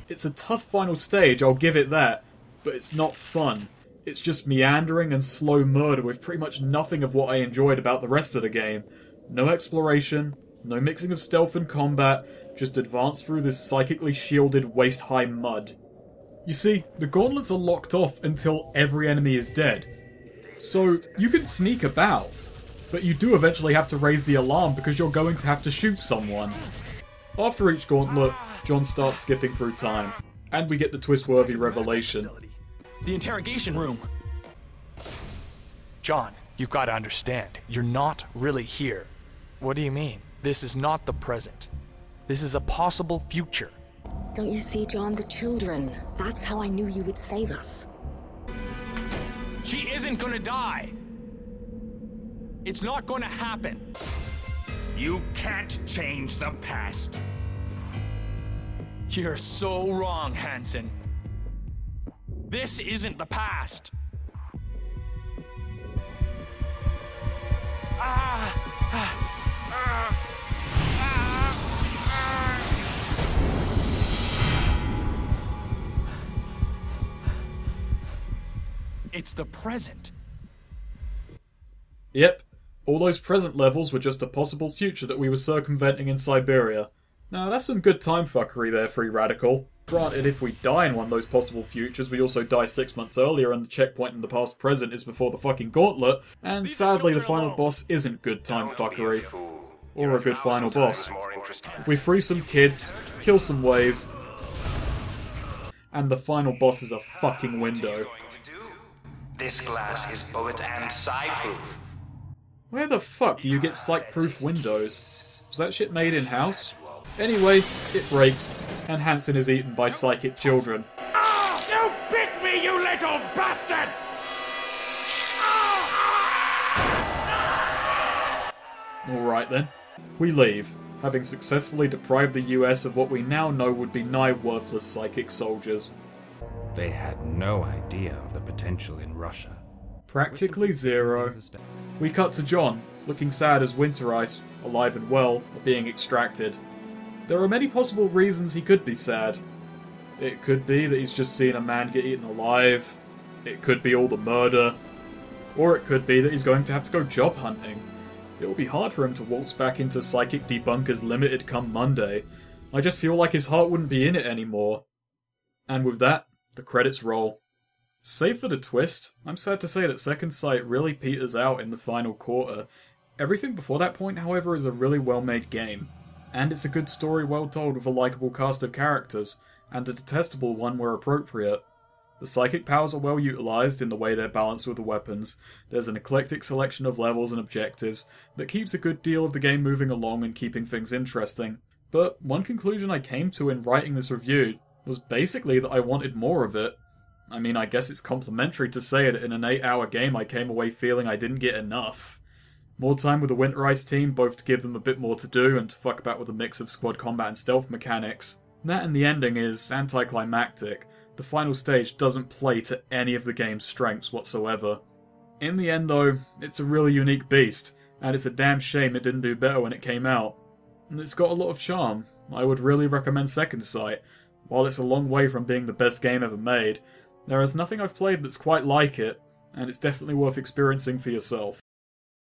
S1: It's a tough final stage, I'll give it that, but it's not fun. It's just meandering and slow murder with pretty much nothing of what I enjoyed about the rest of the game. No exploration, no mixing of stealth and combat, just advance through this psychically shielded waist-high mud. You see, the gauntlets are locked off until every enemy is dead. So, you can sneak about, but you do eventually have to raise the alarm because you're going to have to shoot someone. After each gauntlet, John starts skipping through time, and we get the twist-worthy revelation.
S2: The interrogation room! John, you've got to understand, you're not really here. What do you mean? This is not the present. This is a possible future.
S7: Don't you see, John? The children. That's how I knew you would save us.
S2: She isn't gonna die! It's not gonna happen!
S18: You can't change the past.
S2: You're so wrong, Hansen. This isn't the past. It's the present.
S1: Yep, all those present levels were just a possible future that we were circumventing in Siberia. Now, that's some good time fuckery there, Free Radical. Granted, if we die in one of those possible futures, we also die 6 months earlier and the checkpoint in the past present is before the fucking gauntlet, and sadly the final boss isn't good time fuckery. Or a good final boss. We free some kids, kill some waves, and the final boss is a fucking window.
S16: This glass is bullet and psi-proof.
S1: Where the fuck do you get psych-proof windows? Was that shit made in-house? Anyway, it breaks, and Hansen is eaten by psychic children.
S3: You bit me, you little bastard!
S1: Alright then. We leave, having successfully deprived the US of what we now know would be nigh worthless psychic soldiers.
S8: They had no idea of the potential in Russia.
S1: Practically zero. We cut to John, looking sad as winter ice, alive and well, are being extracted. There are many possible reasons he could be sad. It could be that he's just seen a man get eaten alive. It could be all the murder. Or it could be that he's going to have to go job hunting. It will be hard for him to waltz back into Psychic Debunkers Limited come Monday. I just feel like his heart wouldn't be in it anymore. And with that, the credits roll. Save for the twist, I'm sad to say that Second Sight really peters out in the final quarter. Everything before that point, however, is a really well-made game. And it's a good story well told with a likeable cast of characters, and a detestable one where appropriate. The psychic powers are well utilised in the way they're balanced with the weapons. There's an eclectic selection of levels and objectives that keeps a good deal of the game moving along and keeping things interesting. But one conclusion I came to in writing this review was basically that I wanted more of it. I mean, I guess it's complimentary to say that in an 8-hour game I came away feeling I didn't get enough. More time with the Winter Ice team, both to give them a bit more to do and to fuck about with a mix of squad combat and stealth mechanics. That and the ending is anticlimactic. The final stage doesn't play to any of the game's strengths whatsoever. In the end though, it's a really unique beast, and it's a damn shame it didn't do better when it came out. And it's got a lot of charm. I would really recommend Second Sight. While it's a long way from being the best game ever made, there is nothing I've played that's quite like it, and it's definitely worth experiencing for yourself.